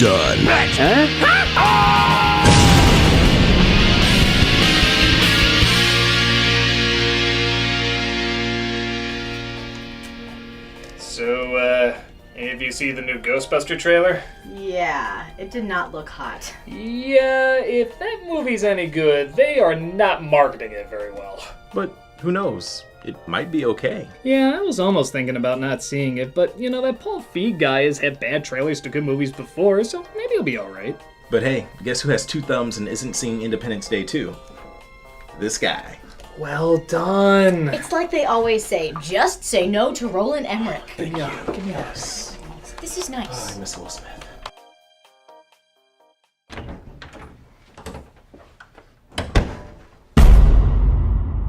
done. So, any of you see the new Ghostbuster trailer? Yeah, it did not look hot. Yeah, if that movie's any good, they are not marketing it very well. But who knows? It might be okay. Yeah, I was almost thinking about not seeing it, but you know, that Paul Feig guy has had bad trailers to good movies before, so maybe he'll be alright. But hey, guess who has 2 thumbs and isn't seeing Independence Day 2? This guy. Well done. It's like they always say, just say no to Roland Emmerich. Give me this. This is nice. I miss Will Smith.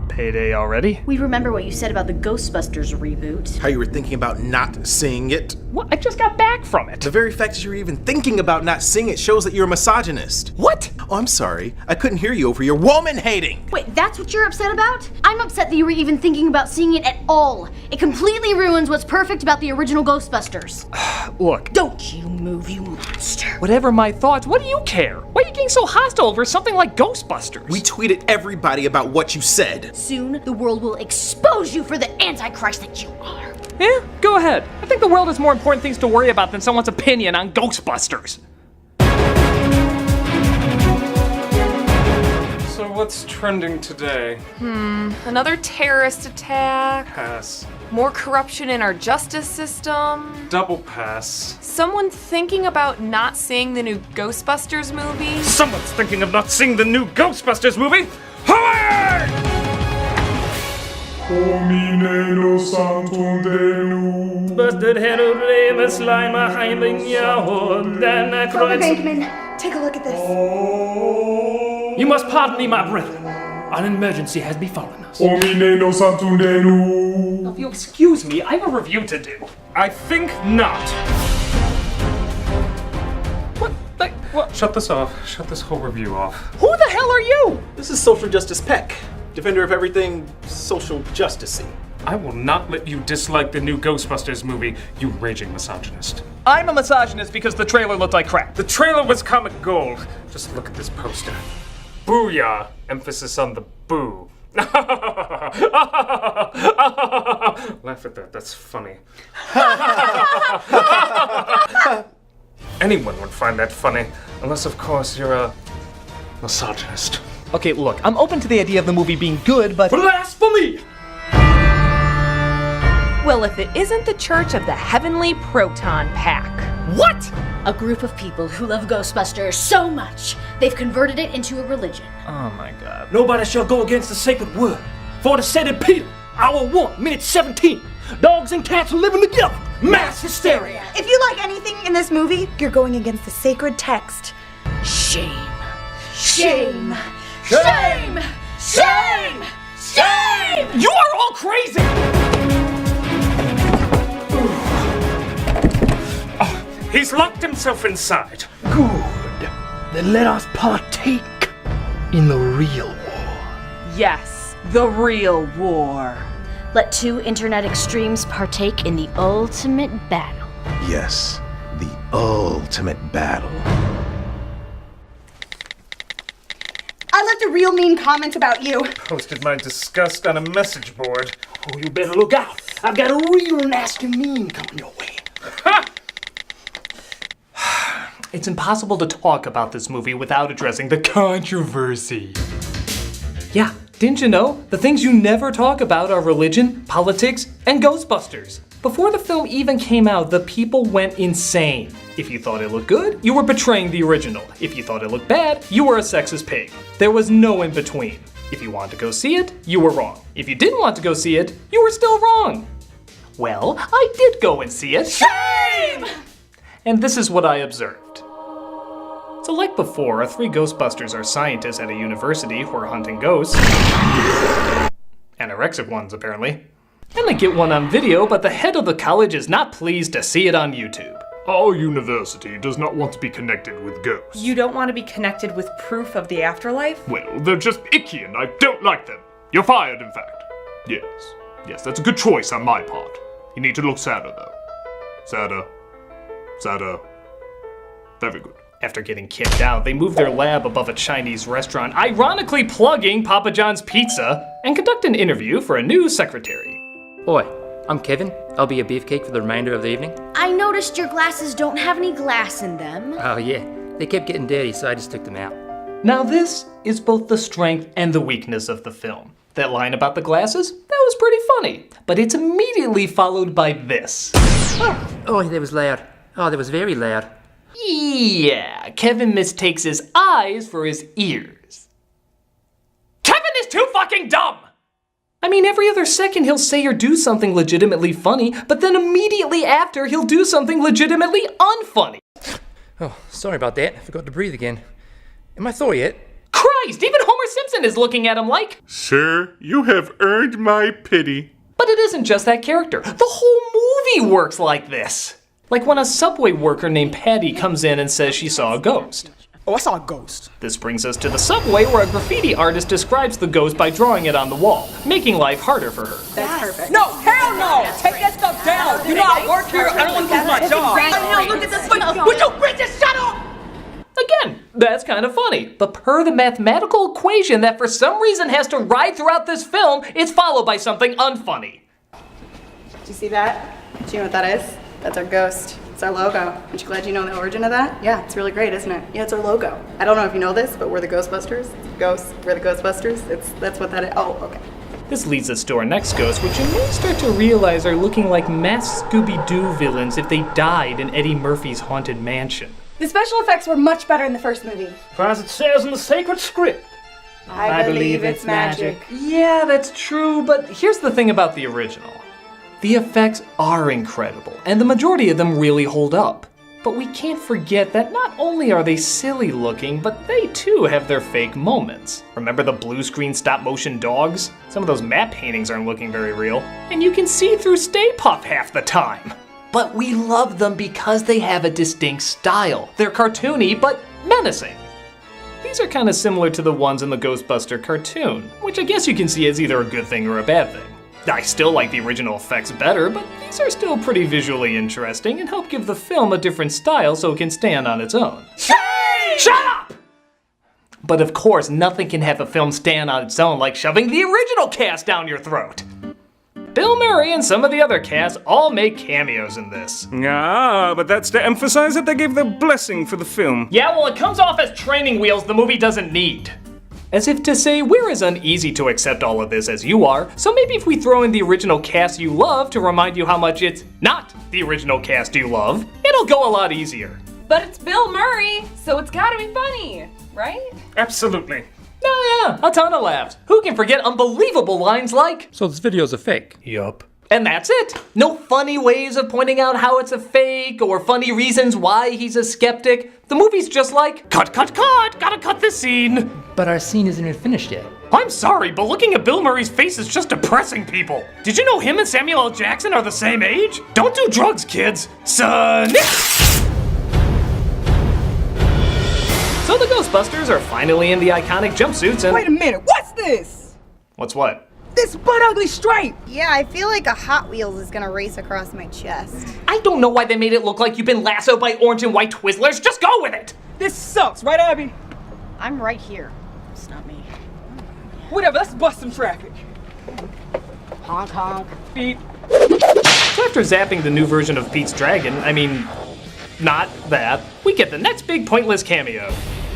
Payday already? We remember what you said about the Ghostbusters reboot. How you were thinking about not seeing it? What? I just got back from it. The very fact that you're even thinking about not seeing it shows that you're a misogynist. What? Oh, I'm sorry. I couldn't hear you over your woman hating. Wait, that's what you're upset about? I'm upset that you were even thinking about seeing it at all. It completely ruins what's perfect about the original Ghostbusters. Look, Don't you move, you monster. whatever my thoughts, what do you care? Why are you getting so hostile over something like Ghostbusters? We tweeted everybody about what you said. Soon, the world will expose you for the Antichrist that you are. Yeah, go ahead. I think the world has more important things to worry about than someone's opinion on Ghostbusters. So what's trending today? Another terrorist attack, Pass. more corruption in our justice system, Double pass. someone thinking about not seeing the new Ghostbusters movie. Someone's thinking of not seeing the new Ghostbusters movie? Hooray! Busted head of raven slime a hiding yaho, then I cried. Bankman, take a look at this. You must pardon me, my brethren. An emergency has befallen us. If you excuse me, I have a review to do. I think not. What? Shut this off. Shut this whole review off. Who the hell are you? This is Social Justice Peck, defender of everything social justicey. I will not let you dislike the new Ghostbusters movie, you raging misogynist. I'm a misogynist because the trailer looked like crap. The trailer was comic gold. Just look at this poster. Booyah! Emphasis on the boo. Laugh at that, that's funny. Anyone would find that funny, unless of course you're a misogynist. Okay, look, I'm open to the idea of the movie being good, but blasphemy! Well, if it isn't the Church of the Heavenly Proton Pack. What? A group of people who love Ghostbusters so much, they've converted it into a religion. Oh my god. Nobody shall go against the sacred word. For it is said in Peter, hour 1, minute 17, dogs and cats are living together. Mass hysteria. If you like anything in this movie, you're going against the sacred text. Shame. Shame. Shame. Shame. Shame. You are all crazy! He's locked himself inside. Good. Then let us partake in the real war. Yes, the real war. Let 2 internet extremes partake in the ultimate battle. Yes, the ultimate battle. I left a real mean comment about you. Posted my disgust on a message board. Oh, you better look out. I've got a real nasty meme coming your way. Ha! It's impossible to talk about this movie without addressing the controversy. Yeah, didn't you know? The things you never talk about are religion, politics, and Ghostbusters. Before the film even came out, the people went insane. If you thought it looked good, you were betraying the original. If you thought it looked bad, you were a sexist pig. There was no in between. If you wanted to go see it, you were wrong. If you didn't want to go see it, you were still wrong. Well, I did go and see it. Shame! And this is what I observed. So like before, 3 Ghostbusters are scientists at a university who are hunting ghosts. Anorexic ones, apparently. And they get one on video, but the head of the college is not pleased to see it on YouTube. Our university does not want to be connected with ghosts. You don't want to be connected with proof of the afterlife? Well, they're just icky and I don't like them. You're fired, in fact. Yes. Yes, that's a good choice on my part. You need to look sadder, though. Sadder. Sadder. Very good. After getting kicked out, they move their lab above a Chinese restaurant, ironically plugging Papa John's Pizza, and conduct an interview for a new secretary. Oi, I'm Kevin. I'll be a beefcake for the remainder of the evening. I noticed your glasses don't have any glass in them. Oh yeah, they kept getting dirty, so I just took them out. Now this is both the strength and the weakness of the film. That line about the glasses, that was pretty funny, but it's immediately followed by this. Oh, that was loud. Oh, that was very loud. Yeah, Kevin mistakes his eyes for his ears. Kevin is too fucking dumb! I mean, every other second he'll say or do something legitimately funny, but then immediately after he'll do something legitimately unfunny. Oh, sorry about that. I forgot to breathe again. Am I Thor yet? Christ, even Homer Simpson is looking at him like, Sir, you have earned my pity. but it isn't just that character. The whole movie works like this. Like when a subway worker named Patty comes in and says she saw a ghost. Oh, I saw a ghost. This brings us to the subway where a graffiti artist describes the ghost by drawing it on the wall, making life harder for her. That's perfect. No, hell no! Take that stuff down! You know I work here, I don't want to lose my job. I know, look at this stuff. Would you bitches shut up? Again, that's kind of funny, but per the mathematical equation that for some reason has to ride throughout this film, it's followed by something unfunny. Do you see that? Do you know what that is? That's our ghost. It's our logo. Aren't you glad you know the origin of that? Yeah, it's really great, isn't it? Yeah, it's our logo. I don't know if you know this, but we're the Ghostbusters. Ghosts, we're the Ghostbusters. That's what that is. Oh, okay. This leads us to our next ghost, which you may start to realize are looking like masked Scooby-Doo villains if they died in Eddie Murphy's Haunted Mansion. The special effects were much better in the first movie. For as it says in the sacred script. I believe it's magic. Yeah, that's true, but here's the thing about the original. The effects are incredible, and the majority of them really hold up. But we can't forget that not only are they silly looking, but they too have their fake moments. Remember the blue screen stop motion dogs? Some of those matte paintings aren't looking very real, and you can see through Stay Puft half the time. But we love them because they have a distinct style. They're cartoony, but menacing. These are kind of similar to the ones in the Ghostbuster cartoon, which I guess you can see as either a good thing or a bad thing. I still like the original effects better, but these are still pretty visually interesting and help give the film a different style so it can stand on its own. Shut up! But of course, nothing can have a film stand on its own like shoving the original cast down your throat. Bill Murray and some of the other cast all make cameos in this. Ah, but that's to emphasize that they gave their blessing for the film. Yeah, well, it comes off as training wheels the movie doesn't need. As if to say, we're as uneasy to accept all of this as you are, so maybe if we throw in the original cast you love to remind you how much it's not the original cast you love, it'll go a lot easier. But it's Bill Murray, so it's gotta be funny, right? Absolutely. Oh yeah, a ton of laughs. Who can forget unbelievable lines like, So this video's a fake? yup. And that's it. No funny ways of pointing out how it's a fake or funny reasons why he's a skeptic. The movie's just like, cut, gotta cut this scene. But our scene isn't even finished yet. I'm sorry, but looking at Bill Murray's face is just depressing people. Did you know him and Samuel L. Jackson are the same age? Don't do drugs, kids. Son. So the Ghostbusters are finally in the iconic jumpsuits and... Wait a minute, what's this? What's what? This butt ugly stripe! Yeah, I feel like a Hot Wheels is gonna race across my chest. I don't know why they made it look like you've been lassoed by orange and white Twizzlers. Just go with it. This sucks, right, Abby? I'm right here. It's not me. Whatever, let's bust some traffic. Honk honk. Beep. So after zapping the new version of Pete's Dragon, I mean, not that, we get the next big pointless cameo.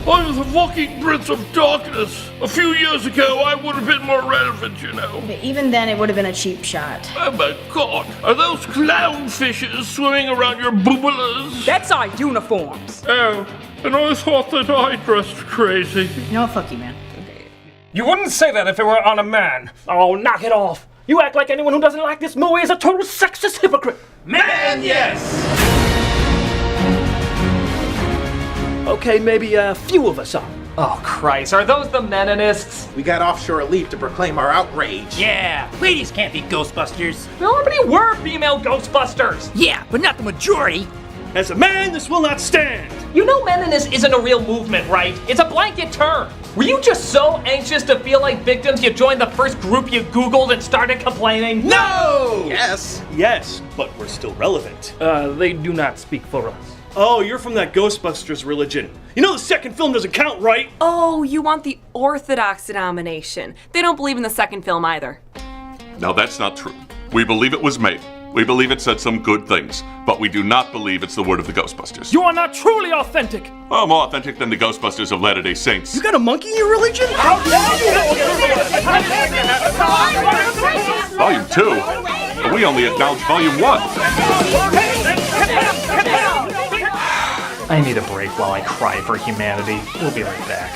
I was a walking prince of darkness. A few years ago, I would have been more relevant, you know. But even then, it would have been a cheap shot. Oh my god, are those clownfishes swimming around your boobalas? That's our uniforms. Oh, and I thought that I dressed crazy. You know what? Fuck you, man. You wouldn't say that if it were on a man. Oh, knock it off. You act like anyone who doesn't like this movie is a total sexist hypocrite. Man, yes! Okay, maybe a few of us are. Oh Christ, are those the Menonists? We got offshore leave to proclaim our outrage. Yeah, ladies can't be Ghostbusters. There already were female Ghostbusters! Yeah, but not the majority. As a man, this will not stand. You know Menonist isn't a real movement, right? It's a blanket term. Were you just so anxious to feel like victims you joined the first group you Googled and started complaining? No! Yes. Yes, but we're still relevant. They do not speak for us. Oh, you're from that Ghostbusters religion. You know the second film doesn't count, right? Oh, you want the Orthodox denomination. They don't believe in the second film either. Now that's not true. We believe it was made. We believe it said some good things, but we do not believe it's the word of the Ghostbusters. You are not truly authentic. Oh, more authentic than the Ghostbusters of Latter-day Saints. You got a monkey in your religion? How dare you! Volume 2? But we only acknowledge Volume 1. I need a break while I cry for humanity. We'll be right back.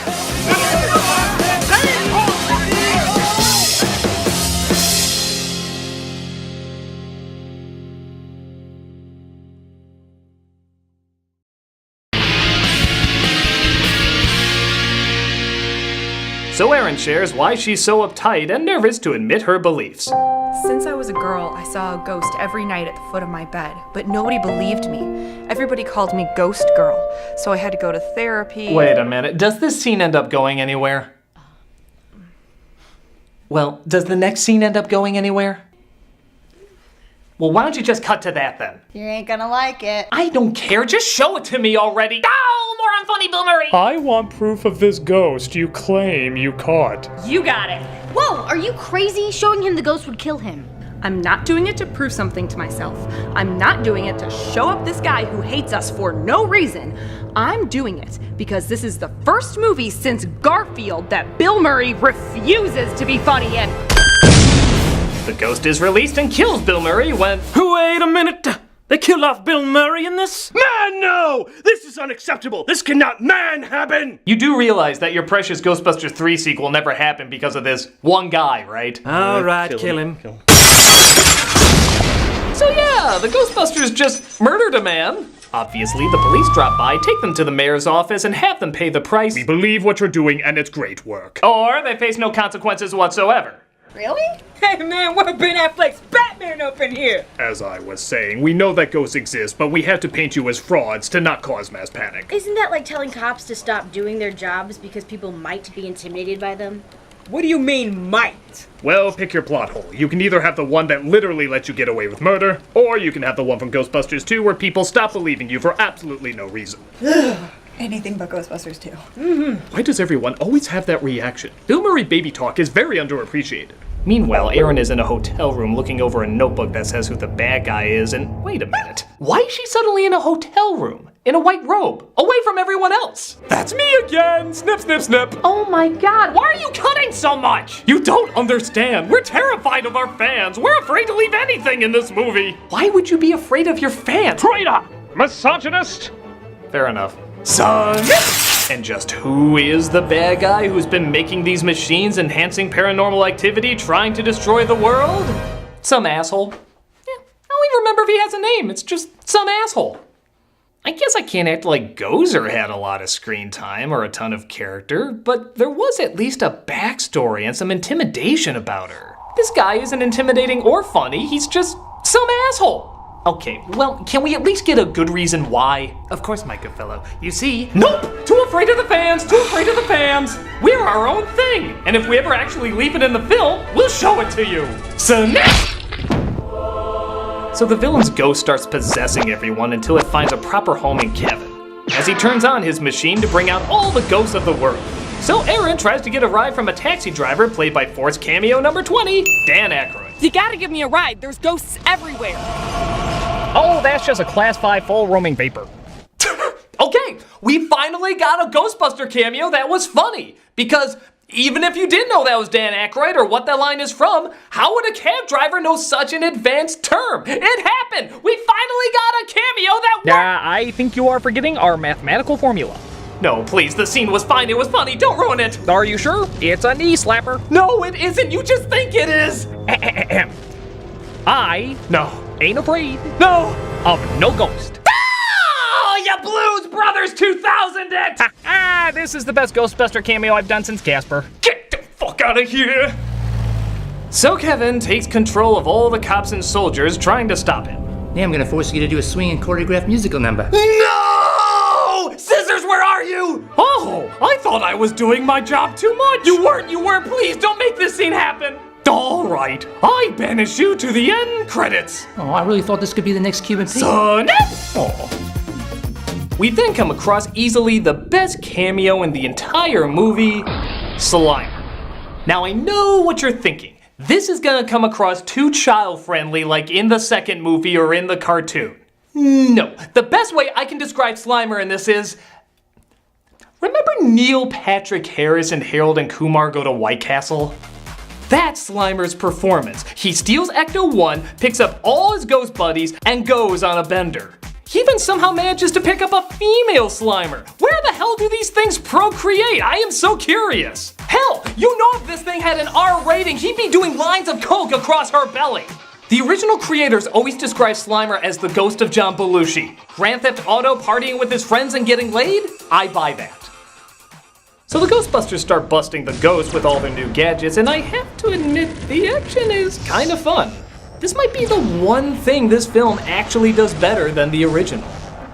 So Erin shares why she's so uptight and nervous to admit her beliefs. Since I was a girl, I saw a ghost every night at the foot of my bed, but nobody believed me. Everybody called me Ghost Girl, so I had to go to therapy. Wait a minute, does this scene end up going anywhere? Well, does the next scene end up going anywhere? Well, why don't you just cut to that then? You ain't gonna like it. I don't care, just show it to me already. Oh, more unfunny Bill Murray! I want proof of this ghost you claim you caught. You got it. Whoa, are you crazy? Showing him the ghost would kill him. I'm not doing it to prove something to myself. I'm not doing it to show up this guy who hates us for no reason. I'm doing it because this is the first movie since Garfield that Bill Murray refuses to be funny in. The ghost is released and kills Bill Murray when... Wait a minute! They killed off Bill Murray in this? Man, no! This is unacceptable! This cannot happen! You do realize that your precious Ghostbusters 3 sequel never happened because of this one guy, right? Alright, kill him. So yeah, the Ghostbusters just murdered a man. Obviously, the police drop by, take them to the mayor's office, and have them pay the price. We believe what you're doing, and it's great work. Or they face no consequences whatsoever. Really? Hey man, we're Ben Affleck's Batman up in here! As I was saying, we know that ghosts exist, but we have to paint you as frauds to not cause mass panic. Isn't that like telling cops to stop doing their jobs because people might be intimidated by them? What do you mean, might? Well, pick your plot hole. You can either have the one that literally lets you get away with murder, or you can have the one from Ghostbusters 2 where people stop believing you for absolutely no reason. Anything but Ghostbusters 2. Why does everyone always have that reaction? Bill Murray baby talk is very underappreciated. Meanwhile, Erin is in a hotel room looking over a notebook that says who the bad guy is, and wait a minute. Why is she suddenly in a hotel room? In a white robe, away from everyone else? That's me again! Snip, snip, snip! Oh my god, Why are you cutting so much? You don't understand. We're terrified of our fans. We're afraid to leave anything in this movie. Why would you be afraid of your fans? Traitor! Misogynist! Fair enough. Son! And just who is the bad guy who's been making these machines enhancing paranormal activity, trying to destroy the world? Some asshole. I don't even remember if he has a name. It's just some asshole. I guess I can't act like Gozer had a lot of screen time or a ton of character, but there was at least a backstory and some intimidation about her. This guy isn't intimidating or funny, he's just some asshole. Okay, well, can we at least get a good reason why? Of course, my good fellow. You see? Nope! Too afraid of the fans! Too afraid of the fans! We're our own thing! And if we ever actually leave it in the film, we'll show it to you! Snap! So the villain's ghost starts possessing everyone until it finds a proper home in Kevin, as he turns on his machine to bring out all the ghosts of the world. So Erin tries to get a ride from a taxi driver played by Force cameo number 20, Dan Aykroyd. You gotta give me a ride. There's ghosts everywhere. Oh, that's just a Class 5 full roaming vapor. Okay, we finally got a Ghostbuster cameo that was funny, because even if you didn't know that was Dan Aykroyd or what that line is from, how would a cab driver know such an advanced term? It happened! We finally got a cameo that worked! I think you are forgetting our mathematical formula. No, please, the scene was fine, it was funny, don't ruin it! Are you sure? It's a knee slapper. No, it isn't, you just think it is! I ain't afraid No! of no ghost. Oh, you Blues Brothers 2000 it! This is the best Ghostbuster cameo I've done since Casper. Get the fuck out of here! So Kevin takes control of all the cops and soldiers trying to stop him. Now I'm gonna force you to do a swinging choreographed musical number. No! Scissors, where are you? Oh, I thought I was doing my job too much. You weren't, please don't make this scene happen. All right, I banish you to the end credits. Oh, I really thought this could be the next Cuban Pete. Son! We then come across easily the best cameo in the entire movie, Slimer. Now I know what you're thinking. This is gonna come across too child-friendly like in the second movie or in the cartoon. No, the best way I can describe Slimer in this is... Remember Neil Patrick Harris and Harold and Kumar Go to White Castle? That's Slimer's performance. He steals Ecto-1, picks up all his ghost buddies, and goes on a bender. He even somehow manages to pick up a female Slimer. Where the hell do these things procreate? I am so curious. Hell, you know if this thing had an R rating, he'd be doing lines of coke across her belly. The original creators always describe Slimer as the ghost of John Belushi. Grand Theft Auto partying with his friends and getting laid? I buy that. So the Ghostbusters start busting the ghosts with all their new gadgets, and I have to admit, the action is kind of fun. This might be the one thing this film actually does better than the original.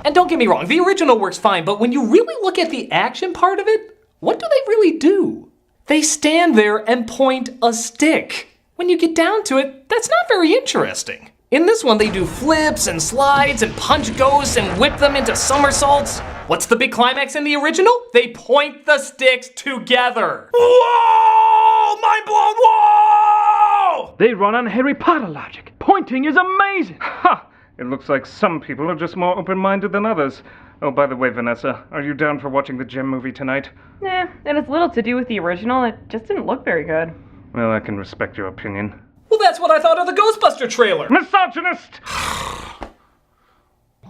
And don't get me wrong, the original works fine, but when you really look at the action part of it, what do they really do? They stand there and point a stick. When you get down to it, that's not very interesting. In this one, they do flips and slides and punch ghosts and whip them into somersaults. What's the big climax in the original? They point the sticks together. Whoa! Mind blown, whoa! They run on Harry Potter logic. Pointing is amazing. Ha! It looks like some people are just more open-minded than others. Oh, by the way, Vanessa, are you down for watching the Gem movie tonight? Nah, it has little to do with the original. It just didn't look very good. Well, I can respect your opinion. Well, that's what I thought of the Ghostbuster trailer. Misogynist!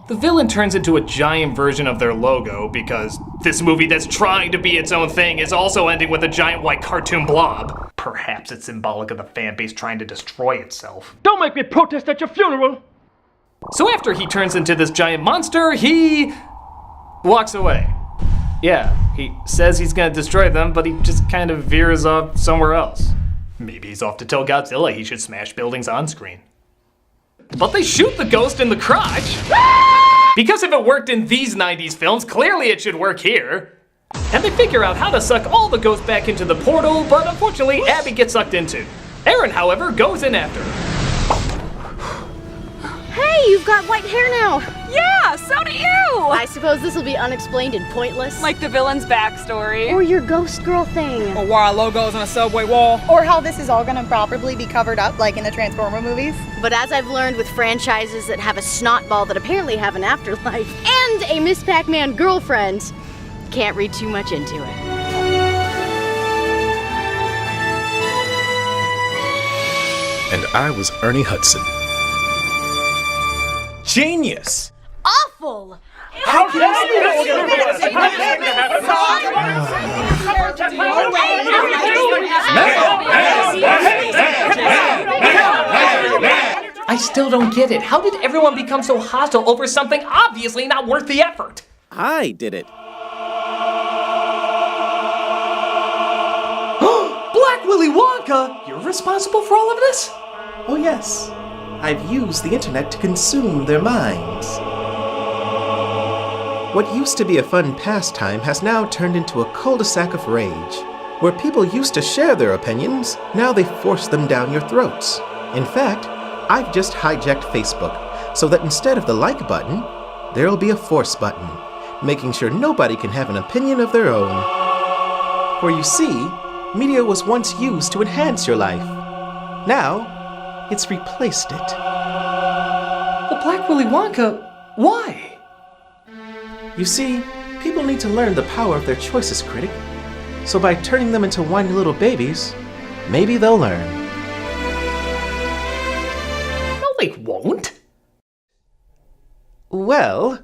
The villain turns into a giant version of their logo because this movie that's trying to be its own thing is also ending with a giant white cartoon blob. Perhaps it's symbolic of the fan base trying to destroy itself. Don't make me protest at your funeral! So after he turns into this giant monster, he walks away. Yeah, he says he's gonna destroy them, but he just kind of veers off somewhere else. Maybe he's off to tell Godzilla he should smash buildings on screen. But they shoot the ghost in the crotch! Because if it worked in these 90s films, clearly it should work here. And they figure out how to suck all the ghosts back into the portal, but unfortunately Abby gets sucked into. Aaron, however, goes in after her. Hey, you've got white hair now. Yeah, so do you! I suppose this will be unexplained and pointless. Like the villain's backstory. Or your ghost girl thing. Or why our logo's on a subway wall. Or how this is all gonna probably be covered up like in the Transformer movies. But as I've learned with franchises that have a snot ball that apparently have an afterlife, and a Miss Pac-Man girlfriend, can't read too much into it. And I was Ernie Hudson. Genius! Awful! How can I still don't get it. How did everyone become so hostile over something obviously not worth the effort? I did it. Black Willy Wonka! You're responsible for all of this? Oh yes, I've used the internet to consume their minds. What used to be a fun pastime has now turned into a cul-de-sac of rage. Where people used to share their opinions, now they force them down your throats. In fact, I've just hijacked Facebook, so that instead of the like button, there'll be a force button, making sure nobody can have an opinion of their own. For you see, media was once used to enhance your life. Now, it's replaced it. But Black Willy Wonka, why? You see, people need to learn the power of their choices, Critic. So by turning them into whiny little babies, maybe they'll learn. No, they won't. Well,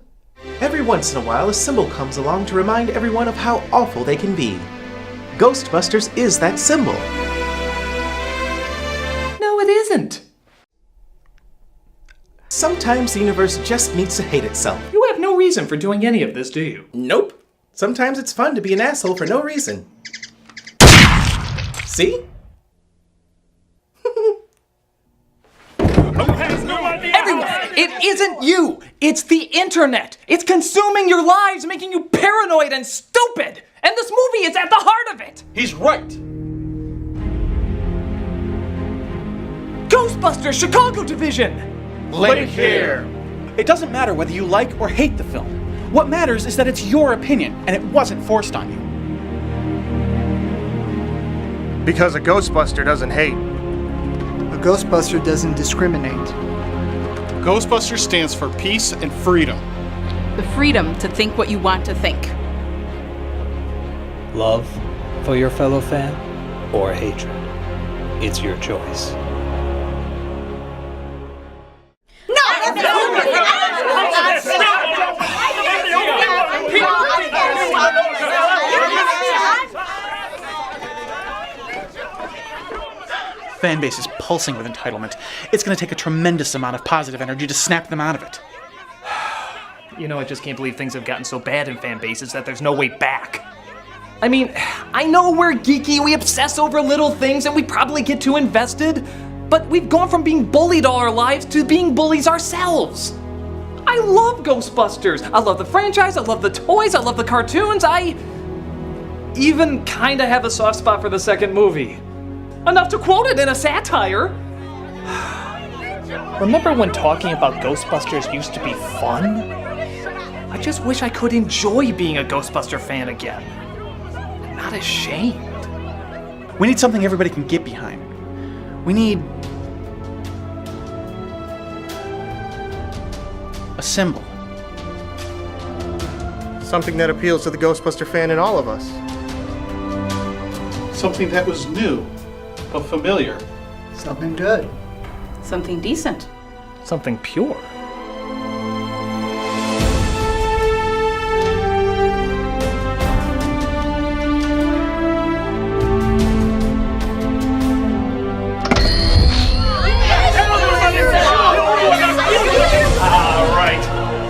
every once in a while a symbol comes along to remind everyone of how awful they can be. Ghostbusters is that symbol. No, it isn't. Sometimes the universe just needs to hate itself. You have no reason for doing any of this, do you? Nope. Sometimes it's fun to be an asshole for no reason. See? Everyone, it isn't you! It's the internet! It's consuming your lives, making you paranoid and stupid! And this movie is at the heart of it! He's right. Ghostbusters Chicago Division! Link here. It doesn't matter whether you like or hate the film. What matters is that it's your opinion, and it wasn't forced on you. Because a Ghostbuster doesn't hate. A Ghostbuster doesn't discriminate. Ghostbusters stands for peace and freedom. The freedom to think what you want to think. Love for your fellow fan or hatred. It's your choice. Fan base is pulsing with entitlement. It's going to take a tremendous amount of positive energy to snap them out of it. You know, I just can't believe things have gotten so bad in fan bases that there's no way back. I mean, I know we're geeky, we obsess over little things, and we probably get too invested, but we've gone from being bullied all our lives to being bullies ourselves. I love Ghostbusters. I love the franchise, I love the toys, I love the cartoons, I even kinda have a soft spot for the second movie. Enough to quote it in a satire. Remember when talking about Ghostbusters used to be fun? I just wish I could enjoy being a Ghostbuster fan again. I'm not ashamed. We need something everybody can get behind. We need a symbol. Something that appeals to the Ghostbuster fan in all of us. Something that was new, but familiar. Something good. Something decent. Something pure.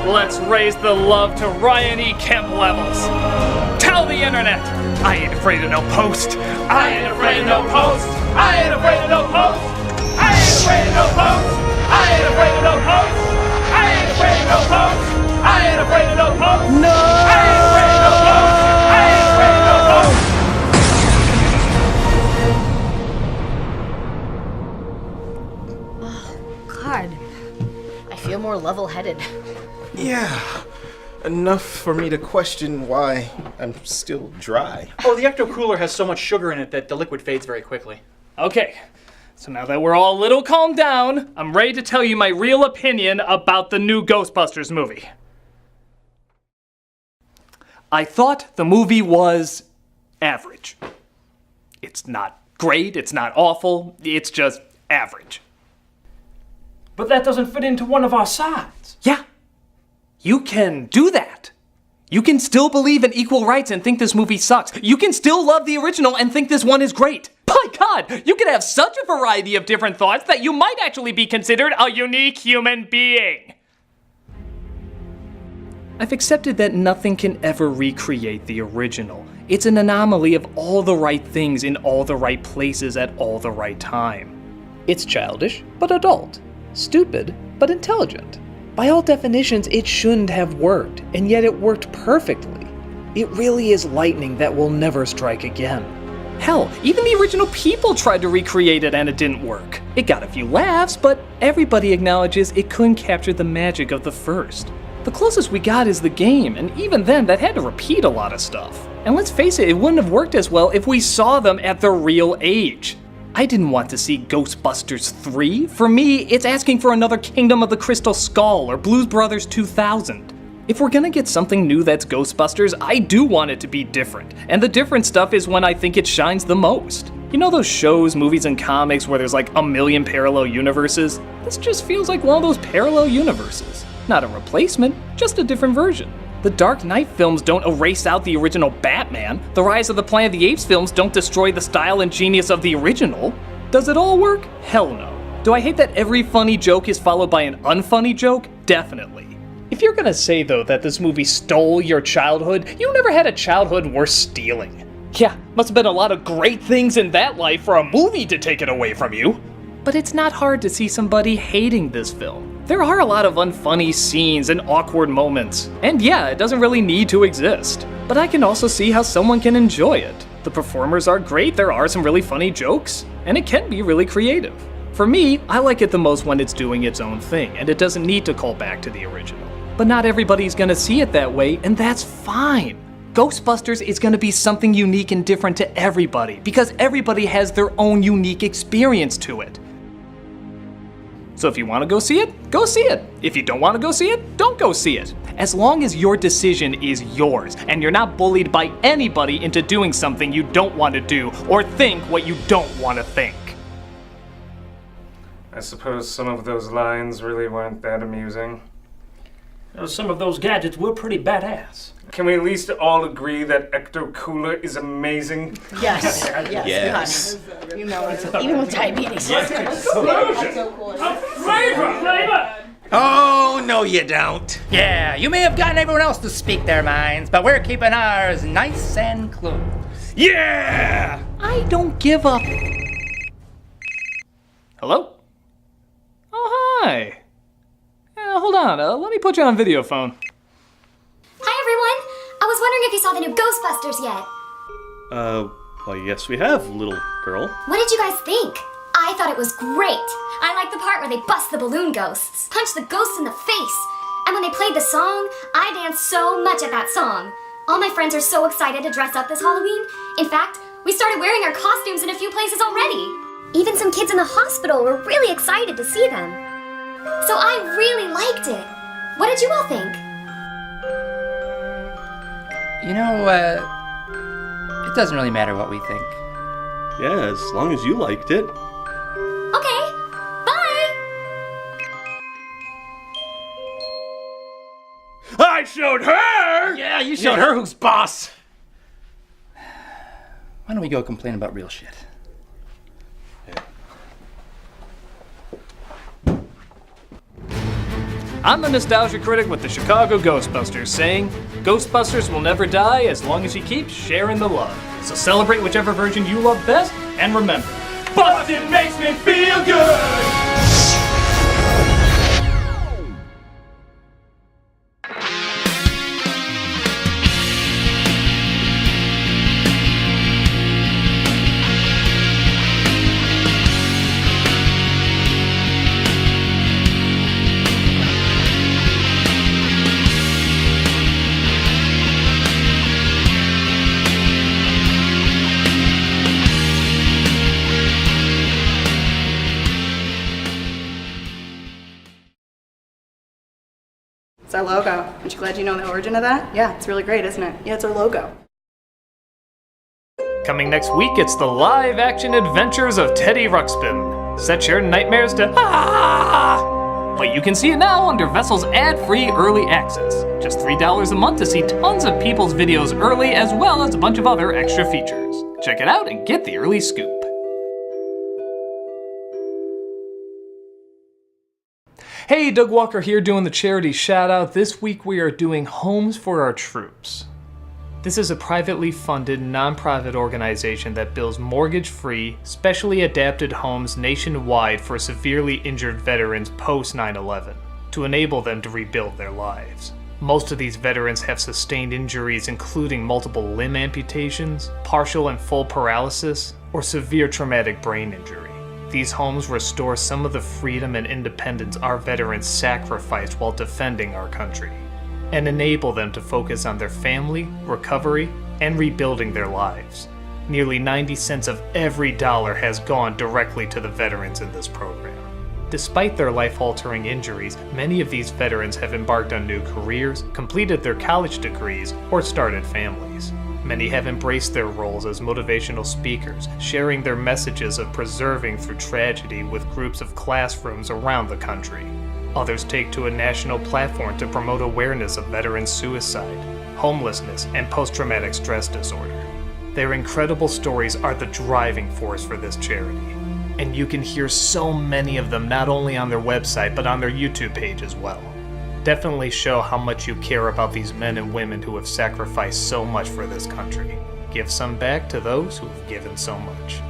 Let's raise the love to Ryan E. Kemp levels. Tell the internet, I ain't afraid of no post. I ain't afraid of no post. I ain't afraid of no post. I ain't afraid of no post. I ain't afraid of no post. I ain't afraid of no post. I ain't afraid of no post. No. I ain't afraid of no post. I ain't afraid of no post. Oh, God. I feel more level-headed. Yeah, enough for me to question why I'm still dry. Oh, the ecto cooler has so much sugar in it that the liquid fades very quickly. Okay, so now that we're all a little calmed down, I'm ready to tell you my real opinion about the new Ghostbusters movie. I thought the movie was average. It's not great, it's not awful, it's just average. But that doesn't fit into one of our sides. Yeah. You can do that. You can still believe in equal rights and think this movie sucks. You can still love the original and think this one is great. By God, you can have such a variety of different thoughts that you might actually be considered a unique human being. I've accepted that nothing can ever recreate the original. It's an anomaly of all the right things in all the right places at all the right time. It's childish, but adult. Stupid, but intelligent. By all definitions, it shouldn't have worked, and yet it worked perfectly. It really is lightning that will never strike again. Hell, even the original people tried to recreate it and it didn't work. It got a few laughs, but everybody acknowledges it couldn't capture the magic of the first. The closest we got is the game, and even then, that had to repeat a lot of stuff. And let's face it, it wouldn't have worked as well if we saw them at their real age. I didn't want to see Ghostbusters 3. For me, it's asking for another Kingdom of the Crystal Skull or Blues Brothers 2000. If we're gonna get something new that's Ghostbusters, I do want it to be different. And the different stuff is when I think it shines the most. You know those shows, movies, and comics where there's like a million parallel universes? This just feels like one of those parallel universes. Not a replacement, just a different version. The Dark Knight films don't erase out the original Batman. The Rise of the Planet of the Apes films don't destroy the style and genius of the original. Does it all work? Hell no. Do I hate that every funny joke is followed by an unfunny joke? Definitely. If you're gonna say, though, that this movie stole your childhood, you never had a childhood worth stealing. Yeah, must have been a lot of great things in that life for a movie to take it away from you. But it's not hard to see somebody hating this film. There are a lot of unfunny scenes and awkward moments. And yeah, it doesn't really need to exist. But I can also see how someone can enjoy it. The performers are great, there are some really funny jokes, and it can be really creative. For me, I like it the most when it's doing its own thing, and it doesn't need to call back to the original. But not everybody's gonna see it that way, and that's fine. Ghostbusters is gonna be something unique and different to everybody, because everybody has their own unique experience to it. So if you wanna go see it, go see it. If you don't wanna go see it, don't go see it. As long as your decision is yours, and you're not bullied by anybody into doing something you don't wanna do, or think what you don't wanna think. I suppose some of those lines really weren't that amusing. Some of those gadgets were pretty badass. Can we at least all agree that Ecto Cooler is amazing? Yes. Yes. You know it. Even with diabetes. Flavor! Oh, no you don't. Yeah, you may have gotten everyone else to speak their minds, but we're keeping ours nice and close. Yeah! I don't give up. Hello? Oh, hi. Hold on, let me put you on video phone. Hi everyone! I was wondering if you saw the new Ghostbusters yet. Well, yes we have, little girl. What did you guys think? I thought it was great. I liked the part where they bust the balloon ghosts, punch the ghosts in the face. And when they played the song, I danced so much at that song. All my friends are so excited to dress up this Halloween. In fact, we started wearing our costumes in a few places already. Even some kids in the hospital were really excited to see them. So I really liked it. What did you all think? You know, it doesn't really matter what we think. Yeah, as long as you liked it. Okay, bye! I showed her! Yeah, you showed her who's boss. Why don't we go complain about real shit? I'm the Nostalgia Critic with the Chicago Ghostbusters, saying, Ghostbusters will never die as long as you keep sharing the love. So celebrate whichever version you love best, and remember, Bustin' makes me feel good! It's our logo. Aren't you glad you know the origin of that? Yeah, it's really great, isn't it? Yeah, it's our logo. Coming next week, it's the live-action adventures of Teddy Ruxpin. Set your nightmares to But you can see it now under Vessel's ad-free early access. Just $3 a month to see tons of people's videos early, as well as a bunch of other extra features. Check it out and get the early scoop. Hey, Doug Walker here doing the charity shout out. This week we are doing Homes for Our Troops. This is a privately funded, non-profit organization that builds mortgage-free, specially adapted homes nationwide for severely injured veterans post 9/11 to enable them to rebuild their lives. Most of these veterans have sustained injuries including multiple limb amputations, partial and full paralysis, or severe traumatic brain injury. These homes restore some of the freedom and independence our veterans sacrificed while defending our country, and enable them to focus on their family, recovery, and rebuilding their lives. Nearly 90 cents of every dollar has gone directly to the veterans in this program. Despite their life-altering injuries, many of these veterans have embarked on new careers, completed their college degrees, or started families. Many have embraced their roles as motivational speakers, sharing their messages of preserving through tragedy with groups of classrooms around the country. Others take to a national platform to promote awareness of veteran suicide, homelessness, and post-traumatic stress disorder. Their incredible stories are the driving force for this charity, and you can hear so many of them not only on their website but on their YouTube page as well. Definitely show how much you care about these men and women who have sacrificed so much for this country. Give some back to those who have given so much.